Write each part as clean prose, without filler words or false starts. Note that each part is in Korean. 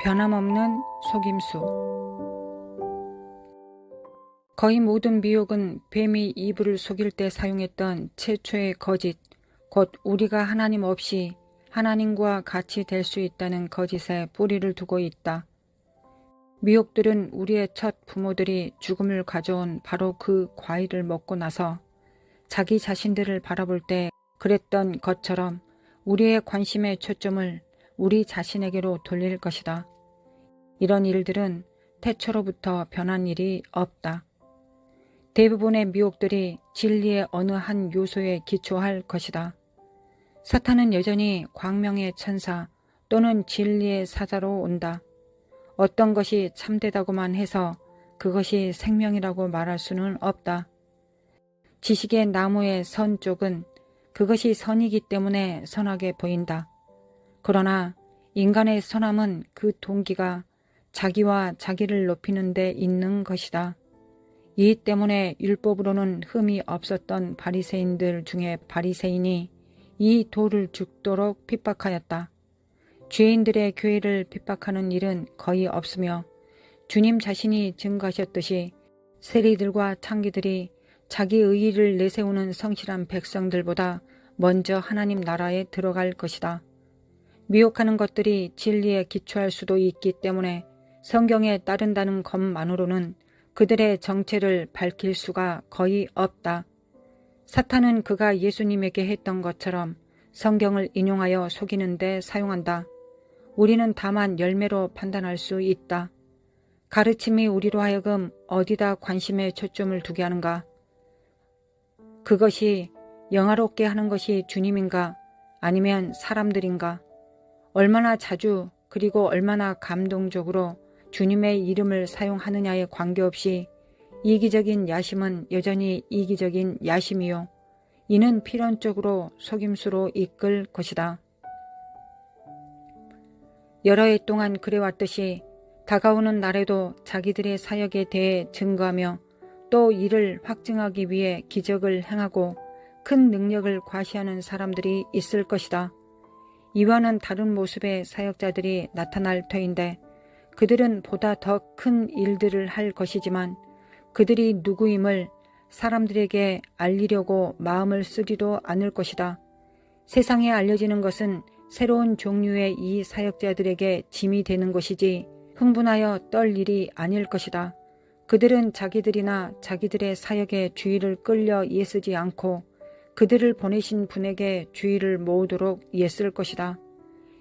변함없는 속임수. 거의 모든 미혹은 뱀이 이브를 속일 때 사용했던 최초의 거짓, 곧 우리가 하나님 없이 하나님과 같이 될 수 있다는 거짓에 뿌리를 두고 있다. 미혹들은 우리의 첫 부모들이 죽음을 가져온 바로 그 과일을 먹고 나서 자기 자신들을 바라볼 때 그랬던 것처럼 우리의 관심의 초점을 우리 자신에게로 돌릴 것이다. 이런 일들은 태초로부터 변한 일이 없다. 대부분의 미혹들이 진리의 어느 한 요소에 기초할 것이다. 사탄은 여전히 광명의 천사 또는 진리의 사자로 온다. 어떤 것이 참되다고만 해서 그것이 생명이라고 말할 수는 없다. 지식의 나무의 선 쪽은 그것이 선이기 때문에 선하게 보인다. 그러나 인간의 선함은 그 동기가 자기와 자기를 높이는 데 있는 것이다. 이 때문에 율법으로는 흠이 없었던 바리새인들 중에 바리새인이 이 돌을 죽도록 핍박하였다. 죄인들의 교회를 핍박하는 일은 거의 없으며 주님 자신이 증거하셨듯이 세리들과 창기들이 자기 의의를 내세우는 성실한 백성들보다 먼저 하나님 나라에 들어갈 것이다. 미혹하는 것들이 진리에 기초할 수도 있기 때문에 성경에 따른다는 것만으로는 그들의 정체를 밝힐 수가 거의 없다. 사탄은 그가 예수님에게 했던 것처럼 성경을 인용하여 속이는 데 사용한다. 우리는 다만 열매로 판단할 수 있다. 가르침이 우리로 하여금 어디다 관심의 초점을 두게 하는가? 그것이 영화롭게 하는 것이 주님인가? 아니면 사람들인가? 얼마나 자주 그리고 얼마나 감동적으로 주님의 이름을 사용하느냐에 관계없이 이기적인 야심은 여전히 이기적인 야심이요. 이는 필연적으로 속임수로 이끌 것이다. 여러 해 동안 그래왔듯이 다가오는 날에도 자기들의 사역에 대해 증거하며 또 이를 확증하기 위해 기적을 행하고 큰 능력을 과시하는 사람들이 있을 것이다. 이와는 다른 모습의 사역자들이 나타날 터인데 그들은 보다 더 큰 일들을 할 것이지만 그들이 누구임을 사람들에게 알리려고 마음을 쓰지도 않을 것이다. 세상에 알려지는 것은 새로운 종류의 이 사역자들에게 짐이 되는 것이지 흥분하여 떨 일이 아닐 것이다. 그들은 자기들이나 자기들의 사역에 주의를 끌려 애쓰지 않고 그들을 보내신 분에게 주의를 모으도록 애쓸 것이다.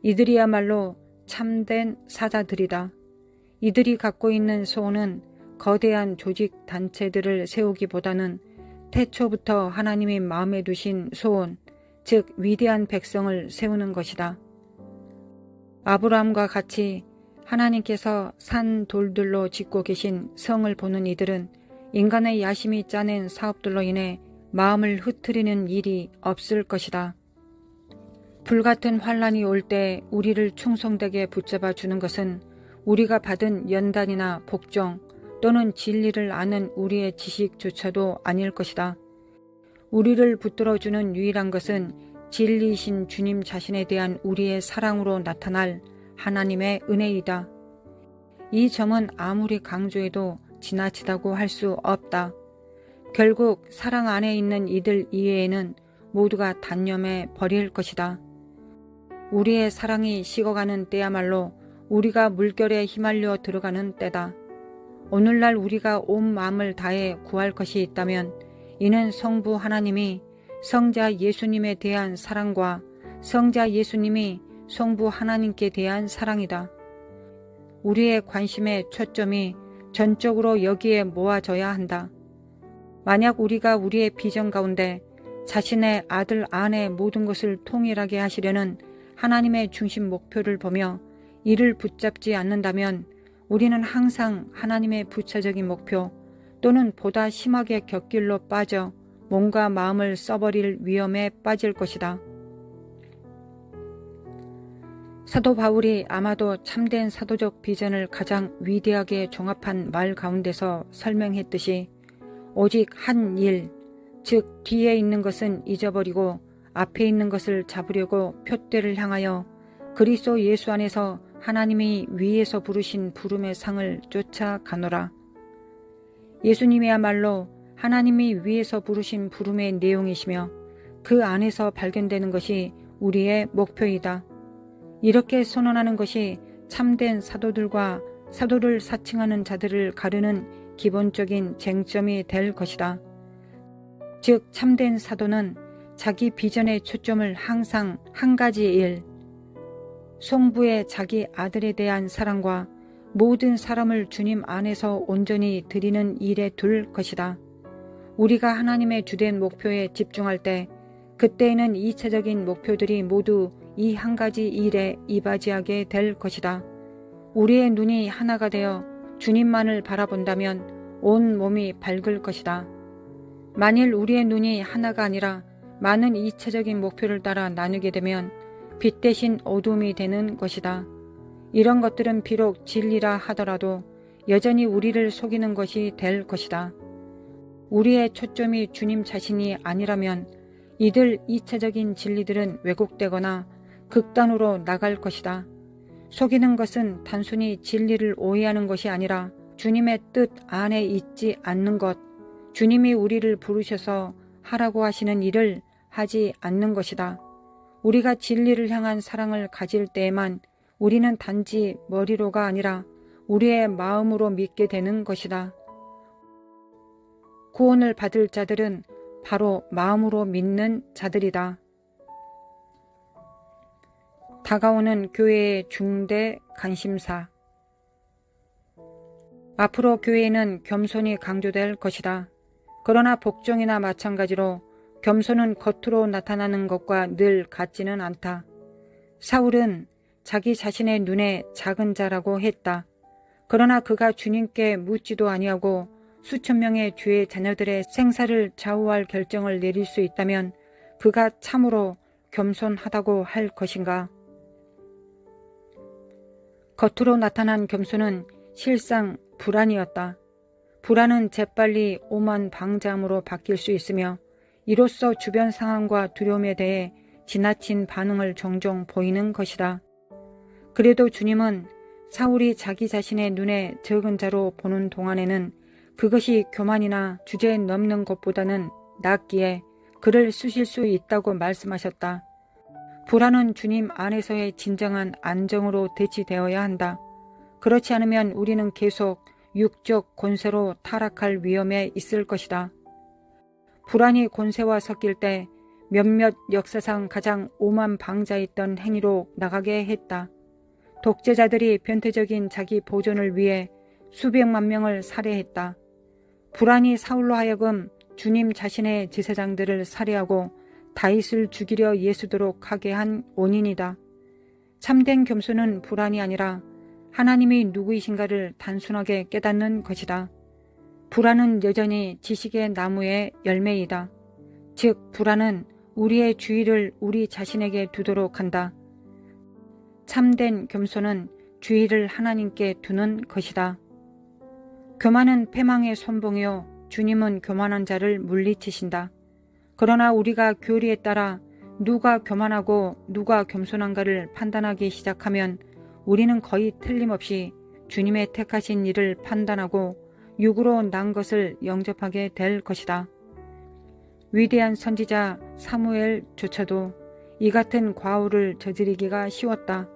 이들이야말로 참된 사자들이다. 이들이 갖고 있는 소원은 거대한 조직 단체들을 세우기보다는 태초부터 하나님이 마음에 두신 소원, 즉 위대한 백성을 세우는 것이다. 아브라함과 같이 하나님께서 산 돌들로 짓고 계신 성을 보는 이들은 인간의 야심이 짜낸 사업들로 인해 마음을 흐트리는 일이 없을 것이다. 불같은 환란이 올 때 우리를 충성되게 붙잡아 주는 것은 우리가 받은 연단이나 복종 또는 진리를 아는 우리의 지식조차도 아닐 것이다. 우리를 붙들어주는 유일한 것은 진리이신 주님 자신에 대한 우리의 사랑으로 나타날 하나님의 은혜이다. 이 점은 아무리 강조해도 지나치다고 할 수 없다. 결국 사랑 안에 있는 이들 이외에는 모두가 단념해 버릴 것이다. 우리의 사랑이 식어가는 때야말로 우리가 물결에 휘말려 들어가는 때다. 오늘날 우리가 온 마음을 다해 구할 것이 있다면 이는 성부 하나님이 성자 예수님에 대한 사랑과 성자 예수님이 성부 하나님께 대한 사랑이다. 우리의 관심의 초점이 전적으로 여기에 모아져야 한다. 만약 우리가 우리의 비전 가운데 자신의 아들 안에 모든 것을 통일하게 하시려는 하나님의 중심 목표를 보며 이를 붙잡지 않는다면 우리는 항상 하나님의 부차적인 목표 또는 보다 심하게 곁길로 빠져 몸과 마음을 써버릴 위험에 빠질 것이다. 사도 바울이 아마도 참된 사도적 비전을 가장 위대하게 종합한 말 가운데서 설명했듯이 오직 한 일, 즉 뒤에 있는 것은 잊어버리고 앞에 있는 것을 잡으려고 표대를 향하여 그리스도 예수 안에서 하나님이 위에서 부르신 부름의 상을 쫓아가노라. 예수님이야말로 하나님이 위에서 부르신 부름의 내용이시며 그 안에서 발견되는 것이 우리의 목표이다. 이렇게 선언하는 것이 참된 사도들과 사도를 사칭하는 자들을 가르는 기본적인 쟁점이 될 것이다. 즉 참된 사도는 자기 비전의 초점을 항상 한 가지 일, 성부의 자기 아들에 대한 사랑과 모든 사람을 주님 안에서 온전히 드리는 일에 둘 것이다. 우리가 하나님의 주된 목표에 집중할 때 그때에는 이차적인 목표들이 모두 이 한 가지 일에 이바지하게 될 것이다. 우리의 눈이 하나가 되어 주님만을 바라본다면 온 몸이 밝을 것이다. 만일 우리의 눈이 하나가 아니라 많은 이차적인 목표를 따라 나누게 되면 빛 대신 어둠이 되는 것이다. 이런 것들은 비록 진리라 하더라도 여전히 우리를 속이는 것이 될 것이다. 우리의 초점이 주님 자신이 아니라면 이들 이차적인 진리들은 왜곡되거나 극단으로 나갈 것이다. 속이는 것은 단순히 진리를 오해하는 것이 아니라 주님의 뜻 안에 있지 않는 것, 주님이 우리를 부르셔서 하라고 하시는 일을 하지 않는 것이다. 우리가 진리를 향한 사랑을 가질 때에만 우리는 단지 머리로가 아니라 우리의 마음으로 믿게 되는 것이다. 구원을 받을 자들은 바로 마음으로 믿는 자들이다. 다가오는 교회의 중대 관심사. 앞으로 교회에는 겸손이 강조될 것이다. 그러나 복종이나 마찬가지로 겸손은 겉으로 나타나는 것과 늘 같지는 않다. 사울은 자기 자신의 눈에 작은 자라고 했다. 그러나 그가 주님께 묻지도 아니하고 수천 명의 주의 자녀들의 생사를 좌우할 결정을 내릴 수 있다면 그가 참으로 겸손하다고 할 것인가? 겉으로 나타난 겸손은 실상 불안이었다. 불안은 재빨리 오만 방자함으로 바뀔 수 있으며 이로써 주변 상황과 두려움에 대해 지나친 반응을 종종 보이는 것이다. 그래도 주님은 사울이 자기 자신의 눈에 적은 자로 보는 동안에는 그것이 교만이나 주제 넘는 것보다는 낫기에 그를 쓰실 수 있다고 말씀하셨다. 불안은 주님 안에서의 진정한 안정으로 대치되어야 한다. 그렇지 않으면 우리는 계속 육적 권세로 타락할 위험에 있을 것이다. 불안이 권세와 섞일 때 몇몇 역사상 가장 오만방자했던 행위로 나가게 했다. 독재자들이 변태적인 자기 보존을 위해 수백만 명을 살해했다. 불안이 사울로 하여금 주님 자신의 제사장들을 살해하고 다윗을 죽이려 예수도록 하게 한 원인이다. 참된 겸손은 불안이 아니라 하나님이 누구이신가를 단순하게 깨닫는 것이다. 불안은 여전히 지식의 나무의 열매이다. 즉 불안은 우리의 주의를 우리 자신에게 두도록 한다. 참된 겸손은 주의를 하나님께 두는 것이다. 교만은 패망의 선봉이요 주님은 교만한 자를 물리치신다. 그러나 우리가 교리에 따라 누가 교만하고 누가 겸손한가를 판단하기 시작하면 우리는 거의 틀림없이 주님의 택하신 일을 판단하고 육으로 난 것을 영접하게 될 것이다. 위대한 선지자 사무엘조차도 이 같은 과오를 저지르기가 쉬웠다.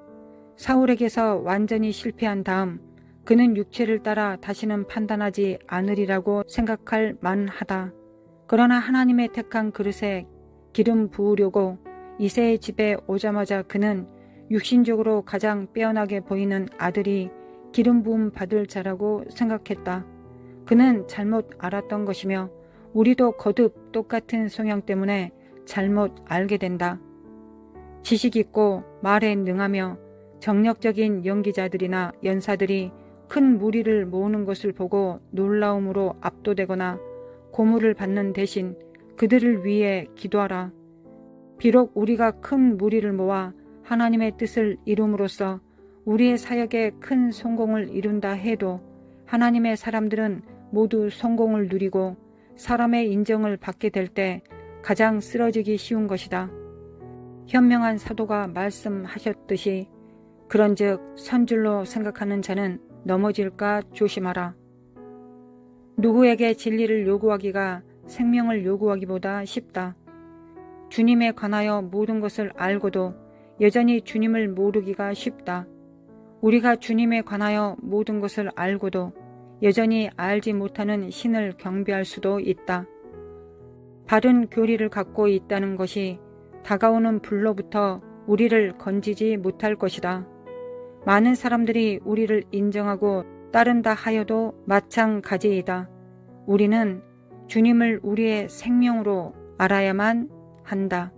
사울에게서 완전히 실패한 다음 그는 육체를 따라 다시는 판단하지 않으리라고 생각할 만하다. 그러나 하나님의 택한 그릇에 기름 부으려고 이새의 집에 오자마자 그는 육신적으로 가장 빼어나게 보이는 아들이 기름 부음 받을 자라고 생각했다. 그는 잘못 알았던 것이며 우리도 거듭 똑같은 성향 때문에 잘못 알게 된다. 지식 있고 말에 능하며 정력적인 연기자들이나 연사들이 큰 무리를 모으는 것을 보고 놀라움으로 압도되거나 고물을 받는 대신 그들을 위해 기도하라. 비록 우리가 큰 무리를 모아 하나님의 뜻을 이룸으로써 우리의 사역에 큰 성공을 이룬다 해도 하나님의 사람들은 모두 성공을 누리고 사람의 인정을 받게 될 때 가장 쓰러지기 쉬운 것이다. 현명한 사도가 말씀하셨듯이 그런즉 선줄로 생각하는 자는 넘어질까 조심하라. 누구에게 진리를 요구하기가 생명을 요구하기보다 쉽다. 주님에 관하여 모든 것을 알고도 여전히 주님을 모르기가 쉽다. 우리가 주님에 관하여 모든 것을 알고도 여전히 알지 못하는 신을 경배할 수도 있다. 바른 교리를 갖고 있다는 것이 다가오는 불로부터 우리를 건지지 못할 것이다. 많은 사람들이 우리를 인정하고 따른다 하여도 마찬가지이다. 우리는 주님을 우리의 생명으로 알아야만 한다.